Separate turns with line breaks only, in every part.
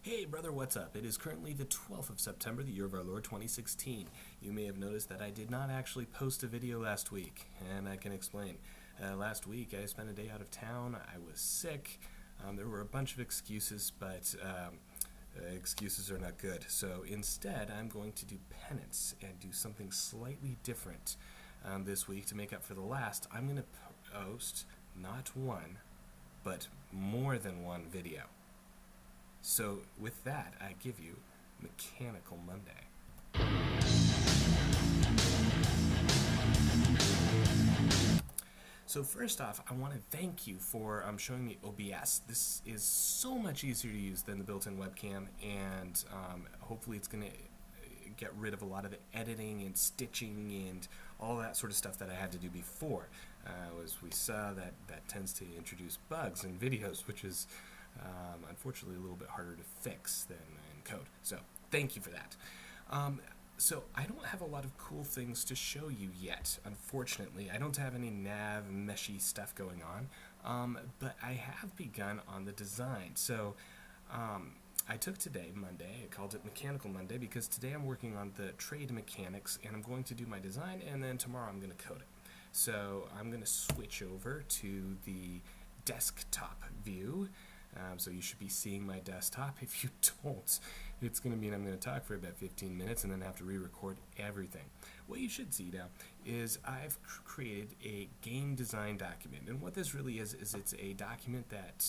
Hey brother, what's up? It is currently the 12th of September, the year of our Lord 2016. You may have noticed that I did not actually post a video last week, and I can explain. Last week I spent a day out of town, I was sick, there were a bunch of excuses, but excuses are not good. So instead I'm going to do penance and do something slightly different this week to make up for the last. I'm going to post not one, but more than one video. So with that, I give you Mechanical Monday. So first off, I want to thank you for showing me OBS. This is so much easier to use than the built-in webcam, and hopefully it's going to get rid of a lot of the editing and stitching and all that sort of stuff that I had to do before. As we saw, that tends to introduce bugs in videos, which is unfortunately a little bit harder to fix than in code. So thank you for that. So I don't have a lot of cool things to show you yet, unfortunately. I don't have any nav meshy stuff going on, but I have begun on the design. So I took today, Monday, I called it Mechanical Monday because today I'm working on the trade mechanics and I'm going to do my design, and then tomorrow I'm going to code it. So I'm going to switch over to the desktop view. So you should be seeing my desktop. If you don't, it's going to mean I'm going to talk for about 15 minutes and then have to re-record everything. What you should see now is I've created a game design document, and what this really is it's a document that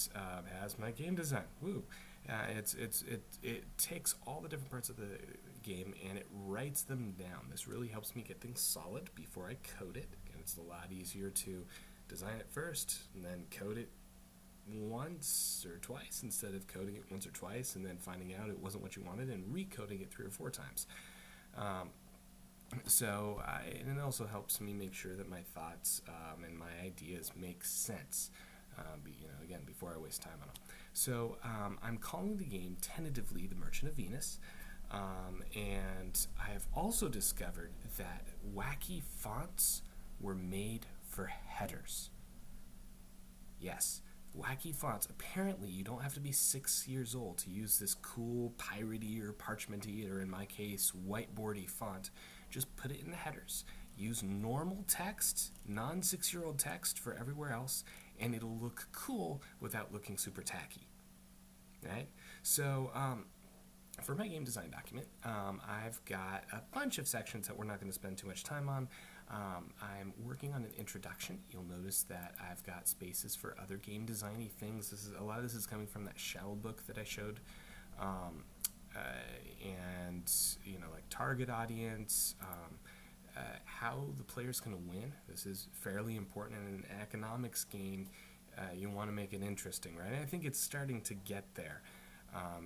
has my game design. Woo! It takes all the different parts of the game and it writes them down. This really helps me get things solid before I code it, and it's a lot easier to design it first and then code it once or twice instead of coding it once or twice and then finding out it wasn't what you wanted and recoding it 3 or 4 times. And it also helps me make sure that my thoughts and my ideas make sense. Again, before I waste time on them. So I'm calling the game tentatively The Merchant of Venus, and I have also discovered that wacky fonts were made for headers. Yes. Wacky fonts. Apparently, you don't have to be 6 years old to use this cool piratey or parchmenty, or in my case, whiteboardy font. Just put it in the headers. Use normal text, non-6-year-old text for everywhere else, and it'll look cool without looking super tacky. Right? So, for my game design document, I've got a bunch of sections that we're not going to spend too much time on. I'm working on an introduction. You'll notice that I've got spaces for other game designy things. A lot of this is coming from that shell book that I showed, and like target audience, how the player's going to win. This is fairly important in an economics game. You want to make it interesting, right? And I think it's starting to get there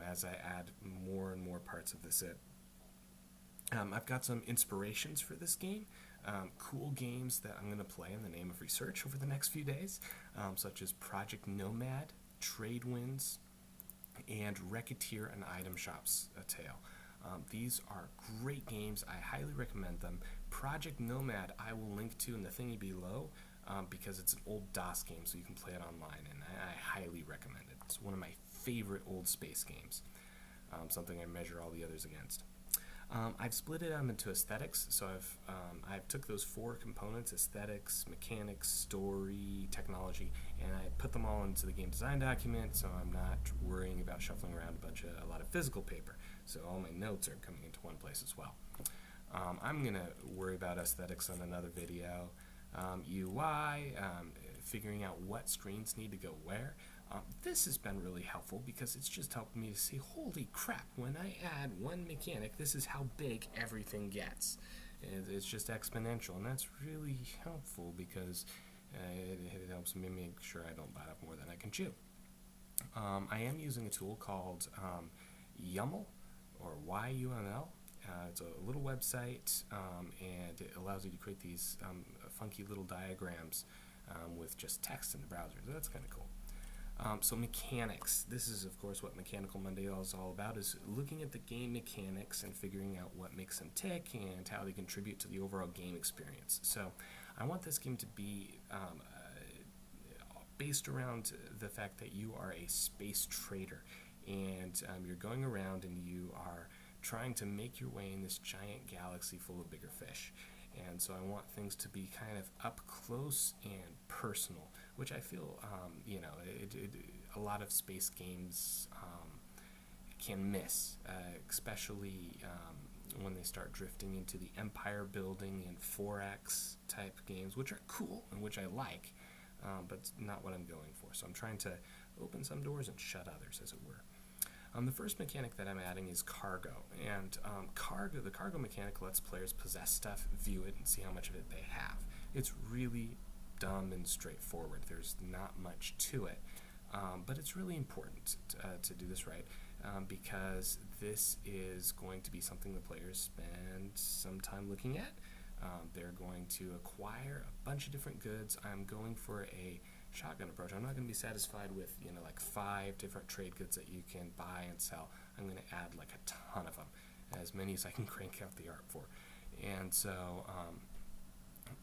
as I add more and more parts of this in. I've got some inspirations for this game. Cool games that I'm going to play in the name of research over the next few days, such as Project Nomad, Trade Winds, and Racketeer and Item Shops A Tale. These are great games. I highly recommend them. Project Nomad I will link to in the thingy below because it's an old DOS game, so you can play it online, and I highly recommend it. It's one of my favorite old space games, something I measure all the others against. I've split it up into aesthetics, so I've took those 4 components: aesthetics, mechanics, story, technology, and I put them all into the game design document, so I'm not worrying about shuffling around a lot of physical paper. So all my notes are coming into one place as well. I'm going to worry about aesthetics on another video. UI, figuring out what screens need to go where. This has been really helpful because it's just helped me to see, holy crap, when I add one mechanic, this is how big everything gets. It's just exponential, and that's really helpful because it helps me make sure I don't bite off more than I can chew. I am using a tool called YUML, or YUML. It's a little website, and it allows you to create these funky little diagrams with just text in the browser. So that's kind of cool. So mechanics. This is, of course, what Mechanical Monday is all about, is looking at the game mechanics and figuring out what makes them tick and how they contribute to the overall game experience. So I want this game to be based around the fact that you are a space trader. and you're going around and you are trying to make your way in this giant galaxy full of bigger fish. And so I want things to be kind of up close and personal, which I feel, a lot of space games can miss, especially when they start drifting into the empire building and 4X type games, which are cool and which I like, but it's not what I'm going for. So I'm trying to open some doors and shut others, as it were. The first mechanic that I'm adding is cargo, and the cargo mechanic lets players possess stuff, view it, and see how much of it they have. It's really dumb and straightforward. There's not much to it, but it's really important to do this right, because this is going to be something the players spend some time looking at. They're going to acquire a bunch of different goods. I'm going for a shotgun approach. I'm not going to be satisfied with, like 5 different trade goods that you can buy and sell. I'm going to add like a ton of them, as many as I can crank out the art for. And so,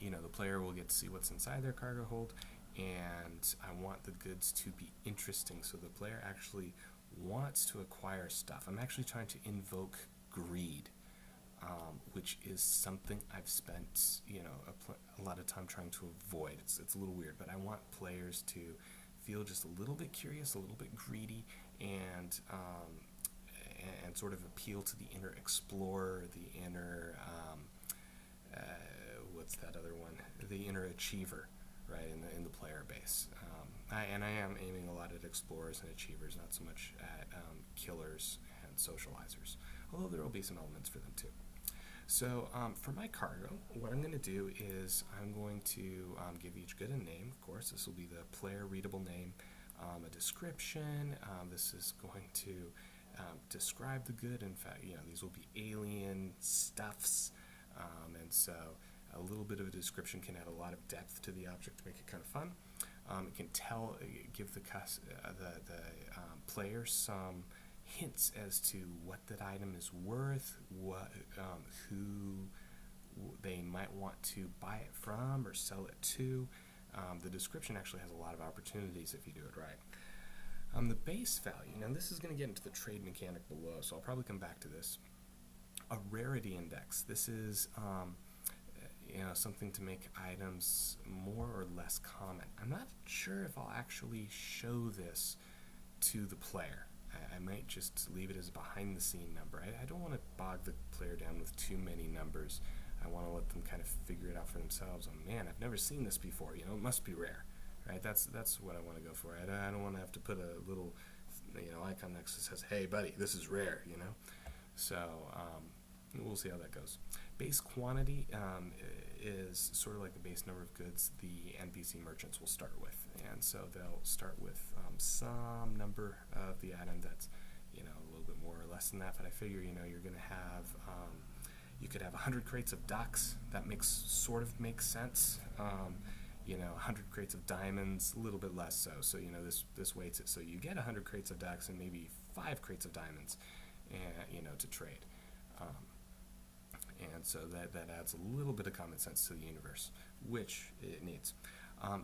the player will get to see what's inside their cargo hold, and I want the goods to be interesting, so the player actually wants to acquire stuff. I'm actually trying to invoke greed, which is something I've spent, a lot of time trying to avoid. It's a little weird, but I want players to feel just a little bit curious, a little bit greedy, and sort of appeal to the inner explorer, the inner, what's that other one? The inner achiever, right, in the player base. I am aiming a lot at explorers and achievers, not so much at killers and socializers, although there will be some elements for them too. So for my cargo, what I'm going to do is I'm going to give each good a name. Of course, this will be the player readable name, a description. This is going to describe the good. In fact, these will be alien stuffs, and so a little bit of a description can add a lot of depth to the object to make it kind of fun. It can give the player some hints as to what that item is worth, who they might want to buy it from or sell it to. The description actually has a lot of opportunities if you do it right. The base value, now this is going to get into the trade mechanic below, so I'll probably come back to this. A rarity index. This is something to make items more or less common. I'm not sure if I'll actually show this to the player. I might just leave it as a behind-the-scene number. I don't want to bog the player down with too many numbers. I want to let them kind of figure it out for themselves. Oh man, I've never seen this before. It must be rare, right? That's what I want to go for. I don't want to have to put a little, icon next that says, "Hey, buddy, this is rare." So we'll see how that goes. Base quantity is sort of like the base number of goods the NPC merchants will start with, and so they'll start with some number of the item that's a little bit more or less than that. But I figure you're going to have you could have 100 crates of ducks. That makes sense. 100 crates of diamonds, a little bit less so. So this weights it. So you get 100 crates of ducks and maybe 5 crates of diamonds, and to trade. And so that adds a little bit of common sense to the universe, which it needs.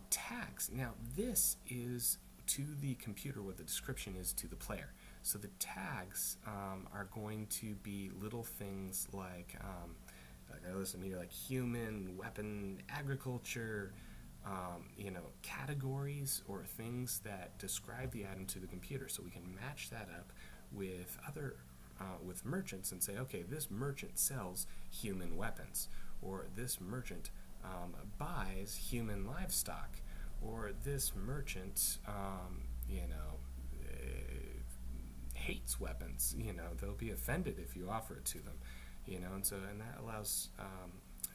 Tags. Now, this is to the computer what the description is to the player. So the tags are going to be little things like I listen here, like human, weapon, agriculture, categories or things that describe the item to the computer. So we can match that up with other with merchants and say, okay, this merchant sells human weapons, or this merchant buys human livestock, or this merchant, hates weapons. They'll be offended if you offer it to them. And that allows.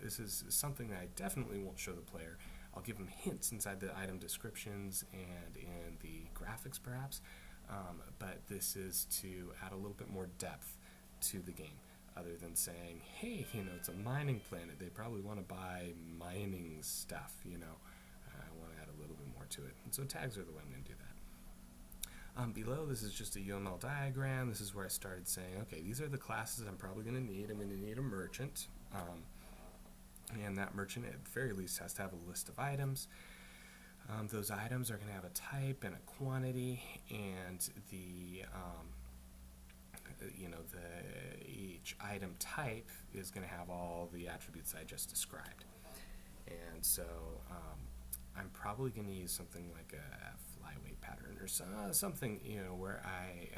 This is something that I definitely won't show the player. I'll give them hints inside the item descriptions and in the graphics, perhaps. But this is to add a little bit more depth to the game, other than saying, hey, it's a mining planet. They probably want to buy mining stuff, I want to add a little bit more to it. And so tags are the way I'm going to do that. Below, this is just a UML diagram. This is where I started saying, okay, these are the classes I'm probably going to need. I'm going to need a merchant. And that merchant, at the very least, has to have a list of items. Those items are going to have a type and a quantity, and each item type is going to have all the attributes I just described. And so I'm probably going to use something like a flyweight pattern or something, where I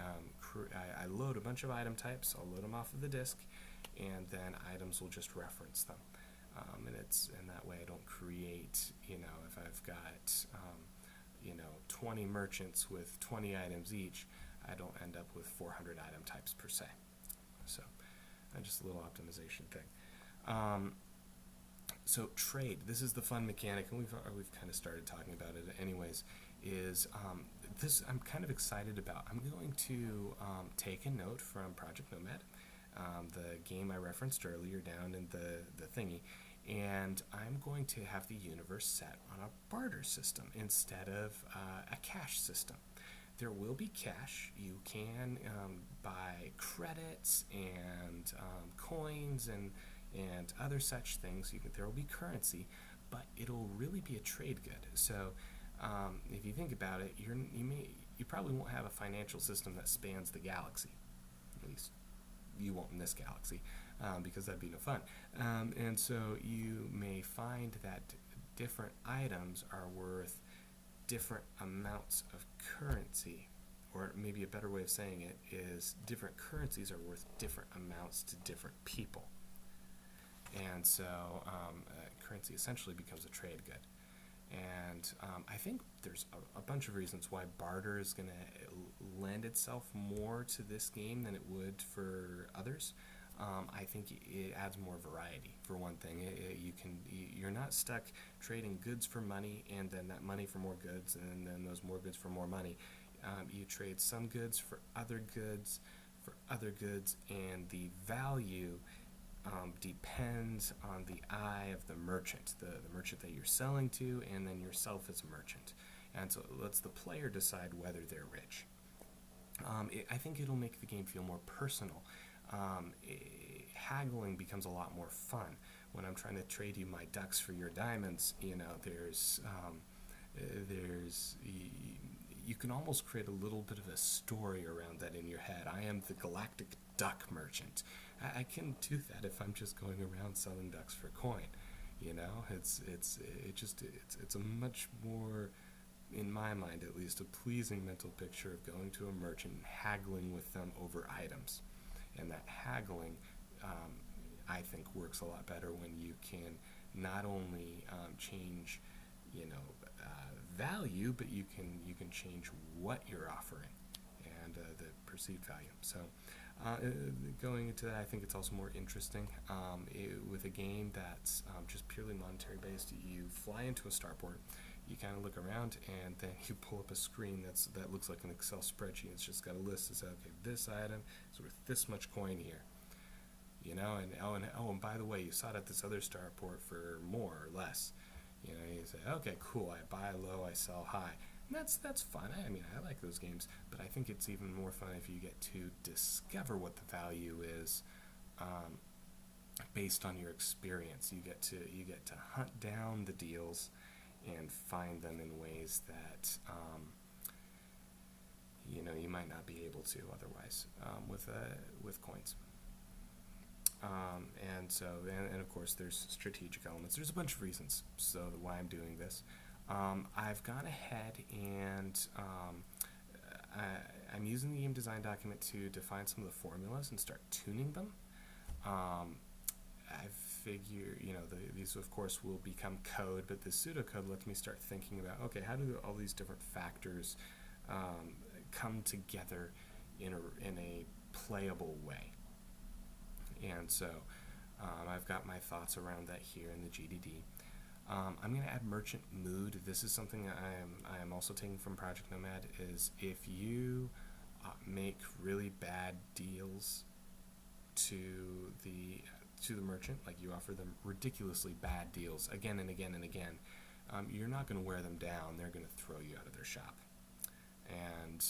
load a bunch of item types. I'll load them off of the disk, and then items will just reference them. And that way I don't create, if I've got 20 merchants with 20 items each, I don't end up with 400 item types per se. So just a little optimization thing. So trade, this is the fun mechanic, and we've kind of started talking about it anyways, is this I'm kind of excited about. I'm going to take a note from Project Nomad, the game I referenced earlier down in the thingy, and I'm going to have the universe set on a barter system instead of a cash system. There will be cash. You can buy credits and coins and other such things. There will be currency, but it'll really be a trade good. So if you think about it, you probably won't have a financial system that spans the galaxy. At least you won't in this galaxy, because that'd be no fun. And so you may find that different items are worth different amounts of currency, or maybe a better way of saying it is different currencies are worth different amounts to different people. And so currency essentially becomes a trade good. And I think there's a bunch of reasons why barter is going to lend itself more to this game than it would for others. I think it adds more variety, for one thing. You're not stuck trading goods for money and then that money for more goods and then those more goods for more money. You trade some goods for other goods, and the value depends on the eye of the merchant, the merchant that you're selling to, and then yourself as a merchant. And so it lets the player decide whether they're rich. I think it'll make the game feel more personal. Haggling becomes a lot more fun. When I'm trying to trade you my ducks for your diamonds, you can almost create a little bit of a story around that in your head. I am the galactic duck merchant. I can do that if I'm just going around selling ducks for coin. It's a much more, in my mind at least, a pleasing mental picture of going to a merchant and haggling with them over items. And that haggling, I think, works a lot better when you can not only change, value, but you can change what you're offering and the perceived value. So going into that, I think it's also more interesting. With a game that's just purely monetary based, you fly into a starport, you kind of look around, and then you pull up a screen that looks like an Excel spreadsheet. It's just got a list that says, okay, this item is worth this much coin here. And by the way, you saw it at this other starport for more or less. You say, okay, cool, I buy low, I sell high. And that's fun. I like those games, but I think it's even more fun if you get to discover what the value is based on your experience. You get to hunt down the deals and find them in ways that you might not be able to otherwise with coins. And of course there's strategic elements. There's a bunch of reasons why I'm doing this. I've gone ahead and I'm using the game design document to define some of the formulas and start tuning them. I figure, these of course will become code, but the pseudocode lets me start thinking about, okay, how do all these different factors come together in a playable way? And so I've got my thoughts around that here in the GDD. I'm going to add merchant mood. This is something that I am also taking from Project Nomad, is if you make really bad deals to the merchant, like you offer them ridiculously bad deals again and again and again, you're not going to wear them down. They're going to throw you out of their shop. And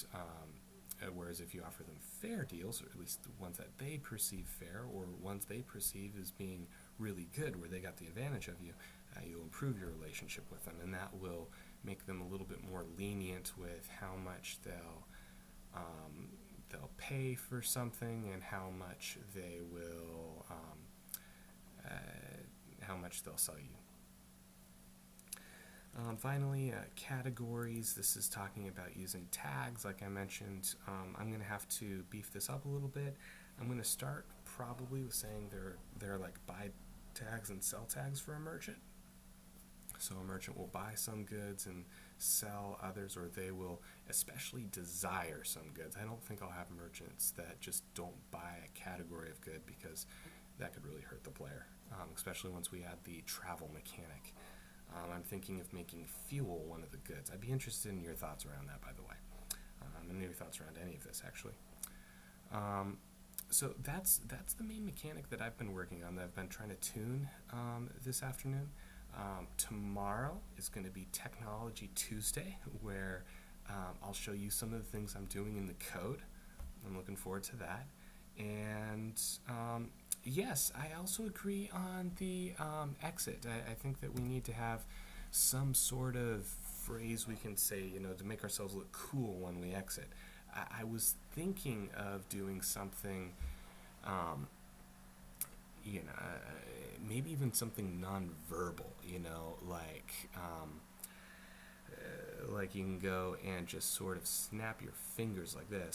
whereas if you offer them fair deals, or at least the ones that they perceive fair, or ones they perceive as being really good, where they got the advantage of you, you'll improve your relationship with them, and that will make them a little bit more lenient with how much they'll pay for something and how much they will how much they'll sell you. Finally, categories. This is talking about using tags. Like I mentioned, I'm going to have to beef this up a little bit. I'm going to start probably with saying they're like buy tags and sell tags for a merchant. So a merchant will buy some goods and sell others, or they will especially desire some goods. I don't think I'll have merchants that just don't buy a category of good, because that could really hurt the player, especially once we add the travel mechanic. I'm thinking of making fuel one of the goods. I'd be interested in your thoughts around that, by the way, and your thoughts around any of this, actually. So that's the main mechanic that I've been working on, that I've been trying to tune this afternoon. Tomorrow is going to be Technology Tuesday, where I'll show you some of the things I'm doing in the code. I'm looking forward to that. And yes, I also agree on the exit. I think that we need to have some sort of phrase we can say, to make ourselves look cool when we exit. I was thinking of doing something, maybe even something non-verbal, like you can go and just sort of snap your fingers like this.